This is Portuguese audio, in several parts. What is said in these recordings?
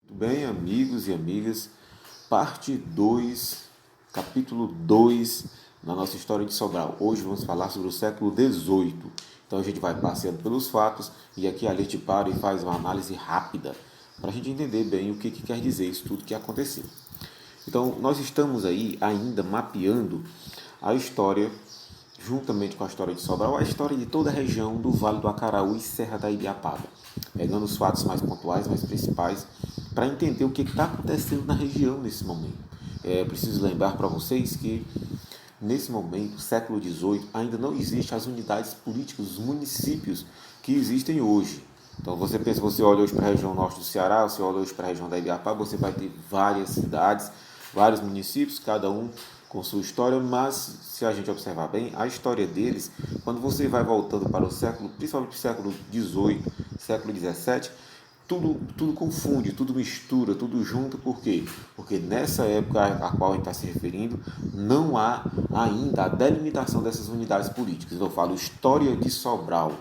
Tudo bem, amigos e amigas? Parte 2, capítulo 2 na nossa história de Sobral. Hoje vamos falar sobre o século XVIII. Então a gente vai passeando pelos fatos e aqui a gente para e faz uma análise rápida para a gente entender bem o que quer dizer isso tudo que aconteceu. Então nós estamos aí ainda mapeando a história, juntamente com a história de Sobral, a história de toda a região do Vale do Acaraú e Serra da Ibiapaba, pegando os fatos mais pontuais, mais principais, para entender o que está acontecendo na região nesse momento. Preciso lembrar para vocês que, nesse momento, século XVIII, ainda não existem as unidades políticas, os municípios que existem hoje. Então você olha hoje para a região norte do Ceará, você olha hoje para a região da Ibiapaba, você vai ter várias cidades, vários municípios, cada um com sua história, mas se a gente observar bem, a história deles, quando você vai voltando para o século, principalmente o século XVIII, século XVII, tudo confunde, tudo mistura, tudo junta. Por quê? Porque nessa época a qual a gente está se referindo, não há ainda a delimitação dessas unidades políticas. Então, eu falo história de Sobral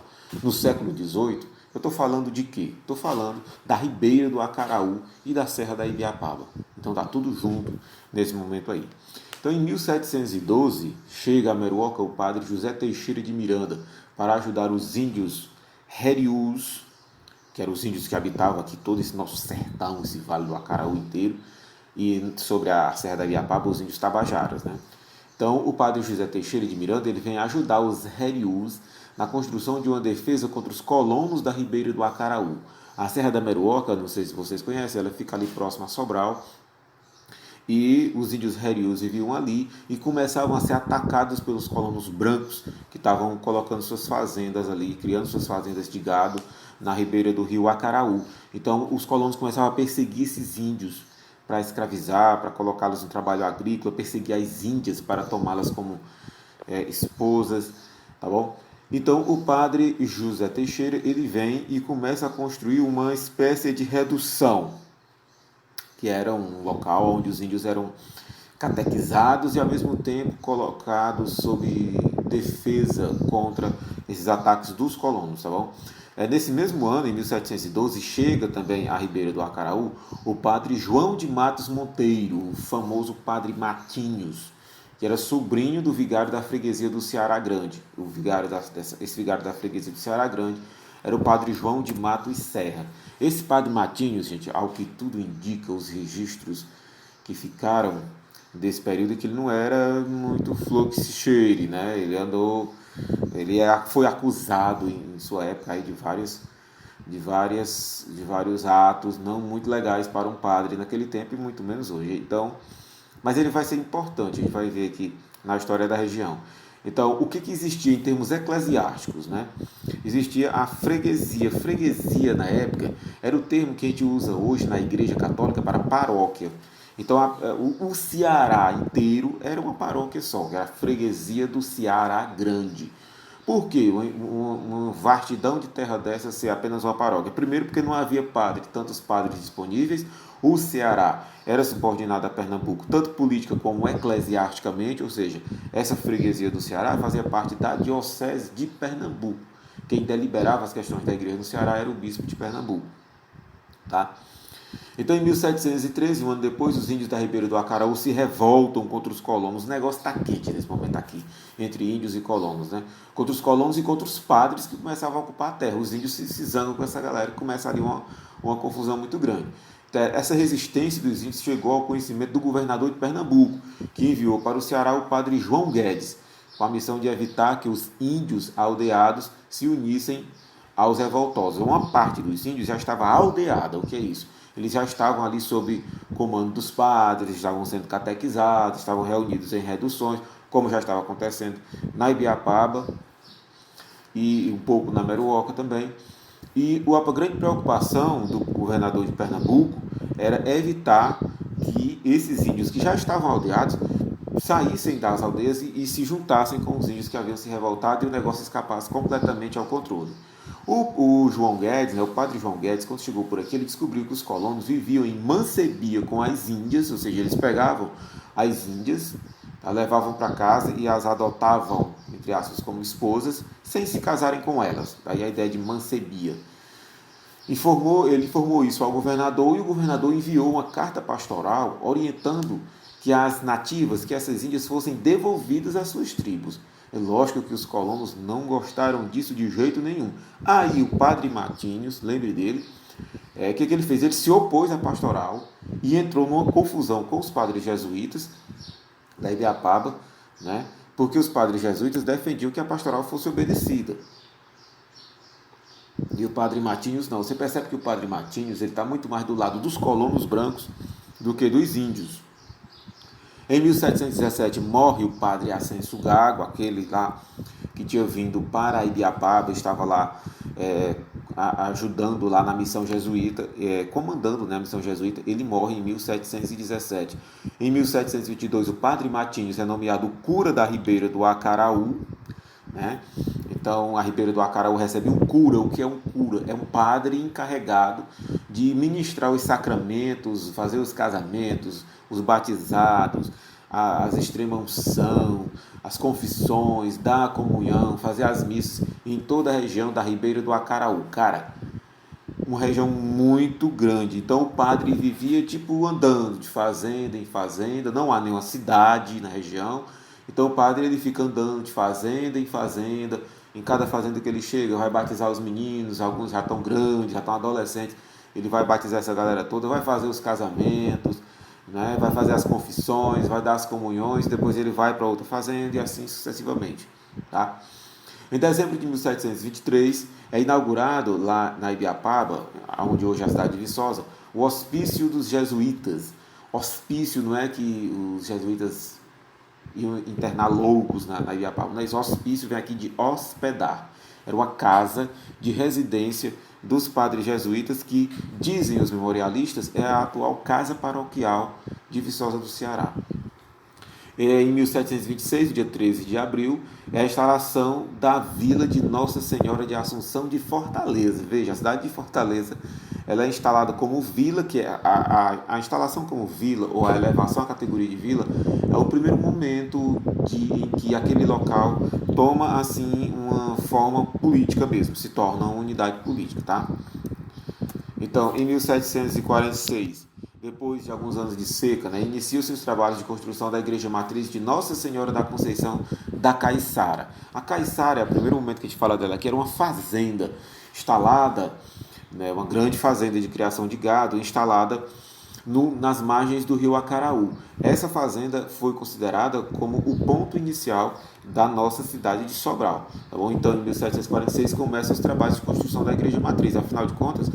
no século XVIII, eu estou falando de quê? Estou falando da Ribeira do Acaraú e da Serra da Ibiapaba. Então, está tudo junto nesse momento aí. Então, em 1712, chega a Meruoca o padre José Teixeira de Miranda para ajudar os índios Heriús, que eram os índios que habitavam aqui todo esse nosso sertão, esse Vale do Acaraú inteiro, e sobre a Serra da Ibiapaba, os índios Tabajaras, né? Então, o padre José Teixeira de Miranda ele vem ajudar os Heriús na construção de uma defesa contra os colonos da Ribeira do Acaraú. A Serra da Meruoca, não sei se vocês conhecem, ela fica ali próxima a Sobral, e os índios Heriús viviam ali e começavam a ser atacados pelos colonos brancos que estavam colocando suas fazendas ali, criando suas fazendas de gado na ribeira do rio Acaraú. Então os colonos começavam a perseguir esses índios para escravizar, para colocá-los no trabalho agrícola, perseguir as índias para tomá-las como esposas, tá bom? Então o padre José Teixeira ele vem e começa a construir uma espécie de redução, que era um local onde os índios eram catequizados e ao mesmo tempo colocados sob defesa contra esses ataques dos colonos, tá bom? Nesse mesmo ano, em 1712, chega também à Ribeira do Acaraú o padre João de Matos Monteiro, o famoso padre Matinhos, que era sobrinho do vigário da freguesia do Ceará Grande. Esse vigário da freguesia do Ceará Grande era o padre João de Matos Serra. Esse padre Matinhos, gente, ao que tudo indica, os registros que ficaram desse período, que ele não era muito flor que se cheire, né? Foi acusado em sua época aí de vários atos não muito legais para um padre naquele tempo e muito menos hoje. Então, mas ele vai ser importante, a gente vai ver aqui na história da região. Então, o que existia em termos eclesiásticos, né? Existia a freguesia. Freguesia, na época, era o termo que a gente usa hoje na Igreja Católica para paróquia. Então, o Ceará inteiro era uma paróquia só, que era a freguesia do Ceará Grande. Por quê? Uma vastidão de terra dessa ser apenas uma paróquia? Primeiro, porque não havia tantos padres disponíveis. O Ceará era subordinado a Pernambuco, tanto política como eclesiasticamente, ou seja, essa freguesia do Ceará fazia parte da diocese de Pernambuco. Quem deliberava as questões da igreja no Ceará era o bispo de Pernambuco. Tá? Então, em 1713, um ano depois, os índios da Ribeira do Acaraú se revoltam contra os colonos. O negócio está quente nesse momento aqui, entre índios e colonos, né? Contra os colonos e contra os padres que começavam a ocupar a terra. Os índios se zangam com essa galera e começa ali uma confusão muito grande. Então, essa resistência dos índios chegou ao conhecimento do governador de Pernambuco, que enviou para o Ceará o padre João Guedes, com a missão de evitar que os índios aldeados se unissem aos revoltosos. Uma parte dos índios já estava aldeada. O que é isso? Eles já estavam ali sob comando dos padres, estavam sendo catequizados, estavam reunidos em reduções, como já estava acontecendo na Ibiapaba e um pouco na Meruoca também. E a grande preocupação do governador de Pernambuco era evitar que esses índios que já estavam aldeados saíssem das aldeias e se juntassem com os índios que haviam se revoltado e o negócio escapasse completamente ao controle. O João Guedes, né, o padre João Guedes, quando chegou por aqui, ele descobriu que os colonos viviam em mancebia com as índias, ou seja, eles pegavam as índias, levavam para casa e as adotavam, entre aspas, como esposas, sem se casarem com elas. Daí a ideia de mancebia. Ele informou isso ao governador e o governador enviou uma carta pastoral orientando que as nativas, que essas índias fossem devolvidas às suas tribos. É lógico que os colonos não gostaram disso de jeito nenhum. Aí o padre Matinhos, lembre dele, o que ele fez? Ele se opôs à pastoral e entrou numa confusão com os padres jesuítas da Ibiapaba, né? Porque os padres jesuítas defendiam que a pastoral fosse obedecida. E o padre Matinhos não. Você percebe que o padre Matinhos está muito mais do lado dos colonos brancos do que dos índios. Em 1717 morre o padre Ascenso Gago, aquele lá que tinha vindo para Ibiapaba, estava lá ajudando lá na missão jesuíta, comandando, né, a missão jesuíta. Ele morre em 1717. Em 1722 o padre Matinhos é nomeado cura da Ribeira do Acaraú, né? Então a Ribeira do Acaraú recebe um cura. O que é um cura? É um padre encarregado de ministrar os sacramentos, fazer os casamentos, os batizados, as extrema-unção, as confissões, dar a comunhão, fazer as missas em toda a região da Ribeira do Acaraú. Cara, uma região muito grande. Então o padre vivia tipo andando de fazenda em fazenda, não há nenhuma cidade na região. Então o padre ele fica andando de fazenda em fazenda. Em cada fazenda que ele chega, vai batizar os meninos, alguns já estão grandes, já estão adolescentes. Ele vai batizar essa galera toda, vai fazer os casamentos, né? Vai fazer as confissões, vai dar as comunhões, depois ele vai para outra fazenda e assim sucessivamente. Tá? Em dezembro de 1723, é inaugurado lá na Ibiapaba, onde hoje é a cidade de Viçosa, o Hospício dos Jesuítas. Hospício não é que os jesuítas iam internar loucos na Ibiapaba, mas hospício vem aqui de hospedar. Era uma casa de residência dos padres jesuítas que, dizem os memorialistas, é a atual casa paroquial de Viçosa do Ceará. Em 1726, dia 13 de abril, é a instalação da Vila de Nossa Senhora de Assunção de Fortaleza. Veja, a cidade de Fortaleza ela é instalada como vila, que é a instalação como vila, ou a elevação à categoria de vila, é o primeiro momento em que aquele local toma assim uma forma política mesmo, se torna uma unidade política. Tá? Então, em 1746, depois de alguns anos de seca, né, iniciam-se os trabalhos de construção da igreja matriz de Nossa Senhora da Conceição da Caiçara. A Caiçara, o primeiro momento que a gente fala dela aqui, era uma fazenda instalada, né, uma grande fazenda de criação de gado, instalada nas margens do rio Acaraú. Essa fazenda foi considerada como o ponto inicial da nossa cidade de Sobral. Tá bom? Então, em 1746, começam os trabalhos de construção da igreja matriz. Afinal de contas,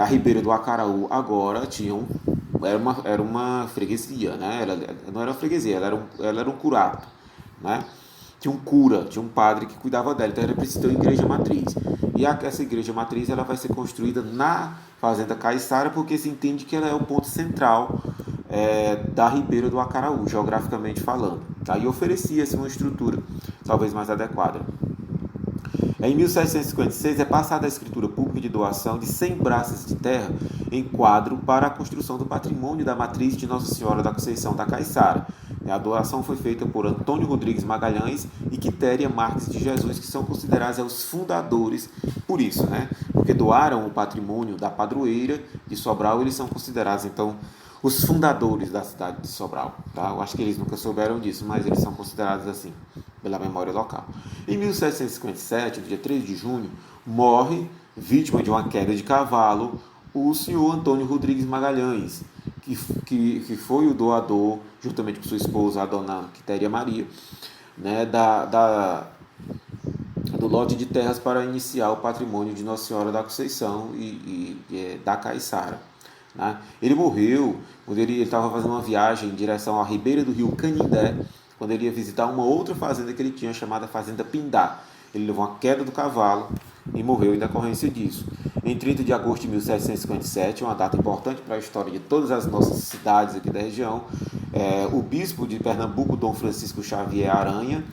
a Ribeira do Acaraú agora era uma freguesia, né? Ela não era uma freguesia, ela era um curato, né? Tinha um cura, tinha um padre que cuidava dela, então era preciso ter uma igreja matriz. E essa igreja matriz ela vai ser construída na Fazenda Caiçara, porque se entende que ela é o ponto central da Ribeira do Acaraú, geograficamente falando. Tá? E oferecia-se uma estrutura talvez mais adequada. Em 1756 é passada a escritura pública de doação de 100 braças de terra em quadro para a construção do patrimônio da matriz de Nossa Senhora da Conceição da Caiçara. A doação foi feita por Antônio Rodrigues Magalhães e Quitéria Marques de Jesus, que são considerados os fundadores, por isso, né? Porque doaram o patrimônio da padroeira de Sobral, eles são considerados, então, os fundadores da cidade de Sobral. Tá? Eu acho que eles nunca souberam disso, mas eles são considerados assim, pela memória local. Em 1757, no dia 3 de junho, morre, vítima de uma queda de cavalo, o senhor Antônio Rodrigues Magalhães, que foi o doador, juntamente com sua esposa, a dona Quitéria Maria, né, do lote de terras para iniciar o patrimônio de Nossa Senhora da Conceição e da Caiçara. Né? Ele morreu quando ele estava fazendo uma viagem em direção à ribeira do rio Canindé, quando ele ia visitar uma outra fazenda que ele tinha, chamada Fazenda Pindá. Ele levou uma queda do cavalo e morreu em decorrência disso. Em 30 de agosto de 1757, uma data importante para a história de todas as nossas cidades aqui da região, o bispo de Pernambuco, Dom Francisco Xavier Aranha,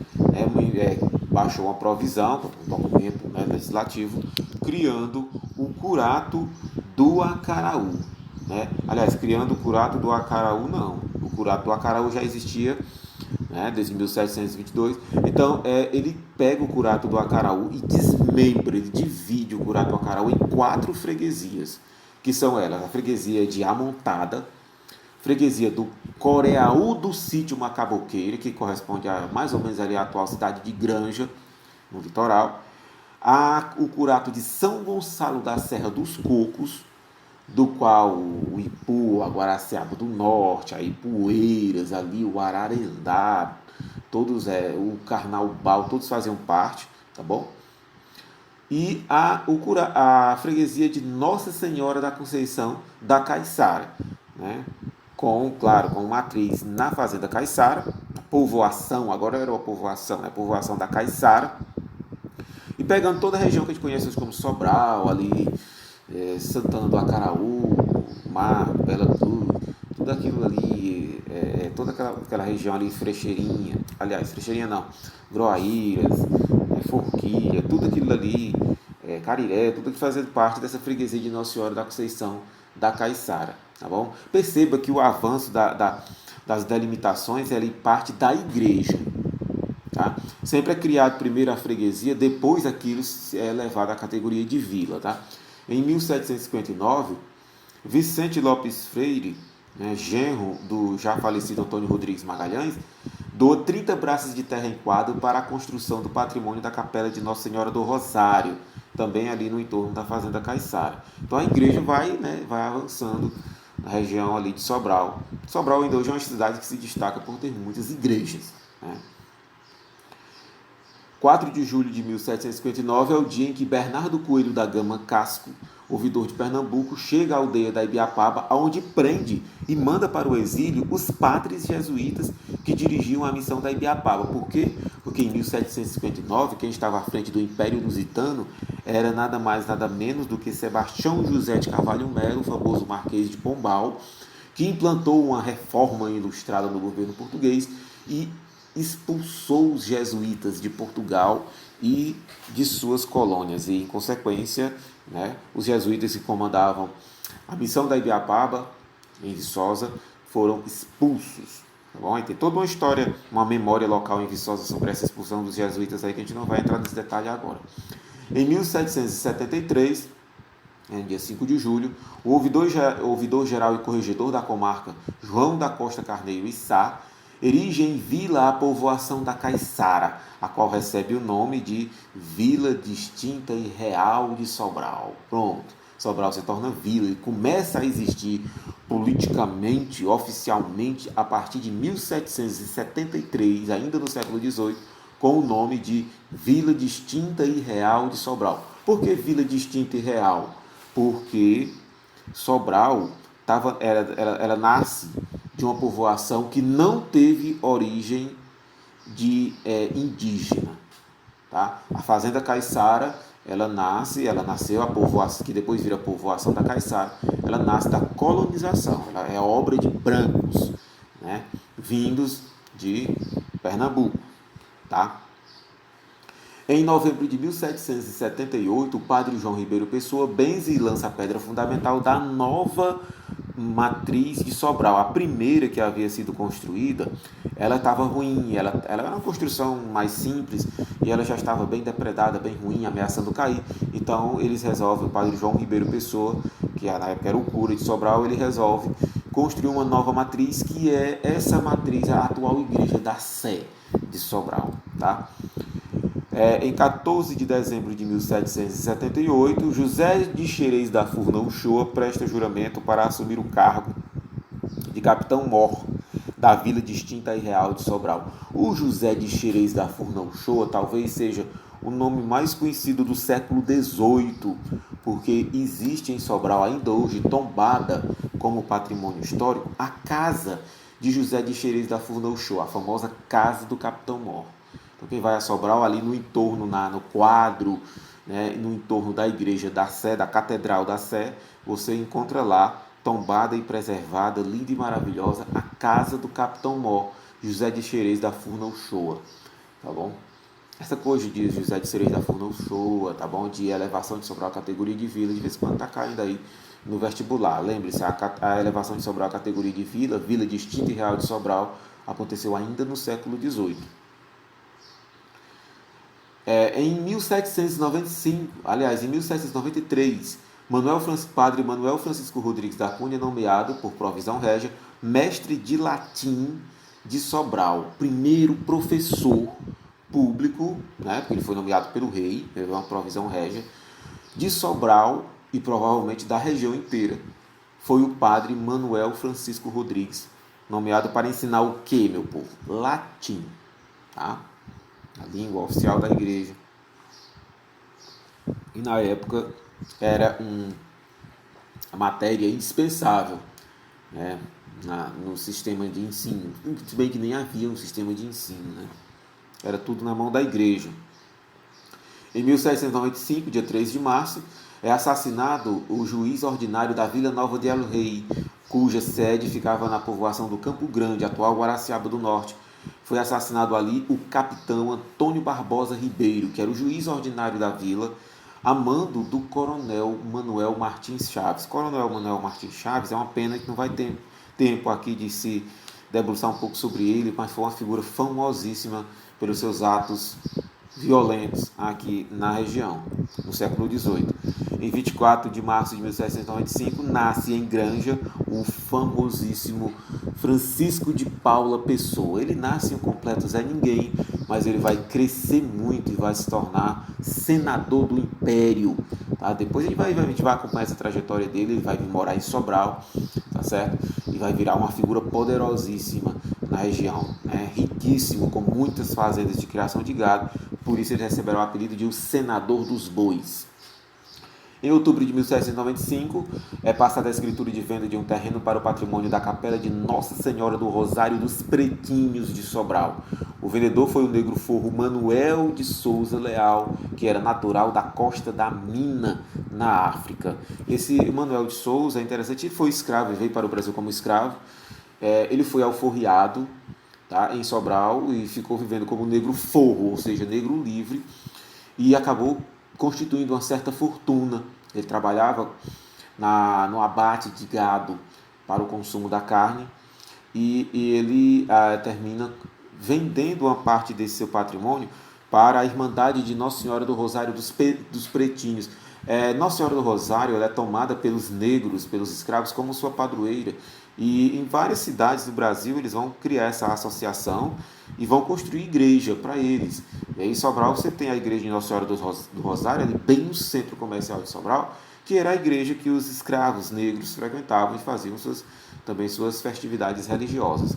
baixou uma provisão, um documento, né, legislativo, criando o Curato do Acaraú. Né? Aliás, criando o Curato do Acaraú, não. O Curato do Acaraú já existia né, desde 1722. Então, ele pega o curato do Acaraú e desmembra, ele divide o curato do Acaraú em 4 freguesias, que são elas: a freguesia de Amontada, freguesia do Coreaú do Sítio Macaboqueira, que corresponde a mais ou menos ali a atual cidade de Granja, no litoral, o curato de São Gonçalo da Serra dos Cocos, do qual o Ipu, a Guaraciaba do Norte, a Ipueiras, ali, o Ararendá, todos, o Carnaubal, todos faziam parte, tá bom? E a freguesia de Nossa Senhora da Conceição da Caiçara, né? Claro, com matriz na Fazenda Caiçara, povoação, agora era uma povoação, né? Povoação da Caiçara, e pegando toda a região que a gente conhece como Sobral, ali, Santana do Acaraú, Mar, Bela Cruz, tudo aquilo ali, toda aquela região ali, Frecheirinha não, Groaíras, Forquilha, tudo aquilo ali, Cariré, tudo que fazia parte dessa freguesia de Nossa Senhora da Conceição da Caiçara, tá bom? Perceba que o avanço das delimitações é ali parte da igreja. Tá? Sempre é criado primeiro a freguesia, depois aquilo é levado à categoria de vila. Tá? Em 1759, Vicente Lopes Freire, né, genro do já falecido Antônio Rodrigues Magalhães, doa 30 braças de terra em quadro para a construção do patrimônio da Capela de Nossa Senhora do Rosário, também ali no entorno da Fazenda Caiçara. Então a igreja vai avançando na região ali de Sobral. Sobral ainda hoje é uma cidade que se destaca por ter muitas igrejas. Né? 4 de julho de 1759 é o dia em que Bernardo Coelho da Gama Casco, ouvidor de Pernambuco, chega à aldeia da Ibiapaba, onde prende e manda para o exílio os padres jesuítas que dirigiam a missão da Ibiapaba. Por quê? Porque em 1759, quem estava à frente do Império Lusitano era nada mais, nada menos do que Sebastião José de Carvalho Melo, o famoso Marquês de Pombal, que implantou uma reforma ilustrada no governo português e expulsou os jesuítas de Portugal e de suas colônias. E, em consequência, né, os jesuítas que comandavam a missão da Ibiapaba, em Viçosa, foram expulsos. Tá bom? E tem toda uma história, uma memória local em Viçosa sobre essa expulsão dos jesuítas aí, que a gente não vai entrar nesse detalhe agora. Em 1773, dia 5 de julho, o ouvidor-geral e corregedor da comarca, João da Costa Carneiro e Sá, erige em vila a povoação da Caiçara, a qual recebe o nome de Vila Distinta e Real de Sobral. Pronto, Sobral se torna vila e começa a existir politicamente, oficialmente, a partir de 1773, ainda no século XVIII, com o nome de Vila Distinta e Real de Sobral. Por que Vila Distinta e Real? Porque Sobral ela nasce de uma povoação que não teve origem indígena. Tá? A Fazenda Caiçara, ela nasceu, a povoação, que depois vira a povoação da Caiçara, ela nasce da colonização, ela é obra de brancos, né, vindos de Pernambuco. Tá? Em novembro de 1778, o padre João Ribeiro Pessoa benze e lança a pedra fundamental da nova matriz de Sobral. A primeira que havia sido construída, ela estava ruim, ela era uma construção mais simples e ela já estava bem depredada, bem ruim, ameaçando cair. Então eles resolvem, o padre João Ribeiro Pessoa, que na época era o cura de Sobral, ele resolve construir uma nova matriz, que é essa matriz, a atual igreja da Sé de Sobral. Tá? Em 14 de dezembro de 1778, José de Xerez da Furna Uchoa presta juramento para assumir o cargo de capitão-mor da Vila Distinta e Real de Sobral. O José de Xerez da Furna Uchoa talvez seja o nome mais conhecido do século XVIII, porque existe em Sobral ainda hoje, tombada como patrimônio histórico, a casa de José de Xerez da Furna Uchoa, a famosa Casa do Capitão-Mor. Então, quem vai a Sobral, ali no entorno, no quadro, né, no entorno da igreja da Sé, da Catedral da Sé, você encontra lá, tombada e preservada, linda e maravilhosa, a casa do Capitão-Mor, José de Xerez da Furna Uchoa. Tá bom? Essa coisa de José de Xerez da Furna Uchoa, tá bom? De elevação de Sobral à categoria de vila, de vez em quando tá caindo aí no vestibular. Lembre-se, a elevação de Sobral à categoria de vila distinta e real de Sobral, aconteceu ainda no século XVIII. Em 1795, aliás, em 1793, Padre Manuel Francisco Rodrigues da Cunha, nomeado por provisão régia mestre de latim de Sobral, primeiro professor público, né, porque ele foi nomeado pelo rei, teve uma provisão régia, de Sobral e provavelmente da região inteira. Foi o padre Manuel Francisco Rodrigues, nomeado para ensinar o quê, meu povo? Latim, tá? A língua oficial da igreja. E na época era uma matéria indispensável, né, no sistema de ensino. Se bem que nem havia um sistema de ensino, né? Era tudo na mão da igreja. Em 1795, dia 3 de março, é assassinado o juiz ordinário da Vila Nova de El Rei, cuja sede ficava na povoação do Campo Grande, atual Guaraciaba do Norte. Foi assassinado ali o capitão Antônio Barbosa Ribeiro, que era o juiz ordinário da vila, a mando do coronel Manuel Martins Chaves. Coronel Manuel Martins Chaves é uma pena que não vai ter tempo aqui de se debruçar um pouco sobre ele, mas foi uma figura famosíssima pelos seus atos violentos aqui na região, no século XVIII. Em 24 de março de 1795, nasce em Granja o famosíssimo Francisco de Paula Pessoa. Ele nasce um completo Zé Ninguém, mas ele vai crescer muito e vai se tornar senador do Império. Tá? Depois a gente vai acompanhar essa trajetória dele, ele vai vir morar em Sobral, tá certo? E vai virar uma figura poderosíssima na região, né? Riquíssimo, com muitas fazendas de criação de gado, por isso ele receberá o apelido de o Senador dos Bois. Em outubro de 1795, é passada a escritura de venda de um terreno para o patrimônio da Capela de Nossa Senhora do Rosário dos Pretinhos de Sobral. O vendedor foi o negro forro Manuel de Souza Leal, que era natural da Costa da Mina, na África. Esse Manuel de Souza, é interessante, ele foi escravo, ele veio para o Brasil como escravo. Ele foi alforriado, tá, em Sobral e ficou vivendo como negro forro, ou seja, negro livre, e acabou constituindo uma certa fortuna. Ele trabalhava no abate de gado para o consumo da carne e ele termina vendendo uma parte desse seu patrimônio para a Irmandade de Nossa Senhora do Rosário dos Pretinhos. Nossa Senhora do Rosário, ela é tomada pelos negros, pelos escravos, como sua padroeira. E em várias cidades do Brasil eles vão criar essa associação e vão construir igreja para eles. E aí em Sobral você tem a igreja de Nossa Senhora do Rosário, ali bem no centro comercial de Sobral, que era a igreja que os escravos negros frequentavam e faziam também suas festividades religiosas.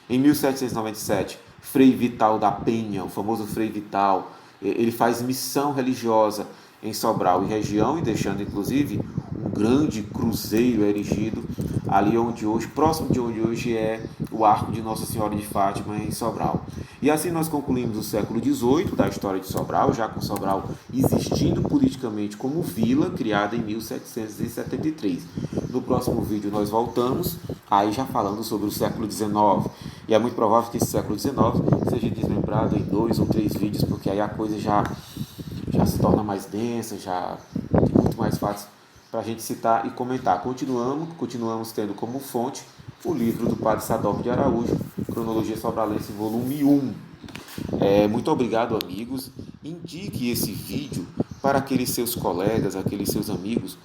Em 1797, Frei Vital da Penha, o famoso Frei Vital, ele faz missão religiosa em Sobral e região, e deixando inclusive um grande cruzeiro erigido ali onde hoje, próximo de onde hoje é o Arco de Nossa Senhora de Fátima, em Sobral. E assim nós concluímos o século XVIII da história de Sobral, já com Sobral existindo politicamente como vila, criada em 1773. No próximo vídeo nós voltamos, aí já falando sobre o século XIX. E é muito provável que esse século XIX seja desmembrado em 2 ou 3 vídeos, porque aí a coisa já se torna mais densa, já tem muito mais fatos para a gente citar e comentar. Continuamos tendo como fonte o livro do Padre Sadok de Araújo, Cronologia Sobralense, volume 1. Muito obrigado, amigos. Indique esse vídeo para aqueles seus colegas, aqueles seus amigos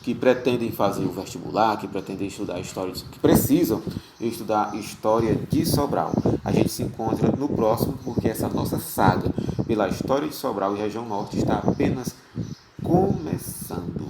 que pretendem fazer o vestibular, que pretendem estudar história, que precisam estudar história de Sobral. A gente se encontra no próximo, porque essa nossa saga pela história de Sobral e região norte está apenas começando.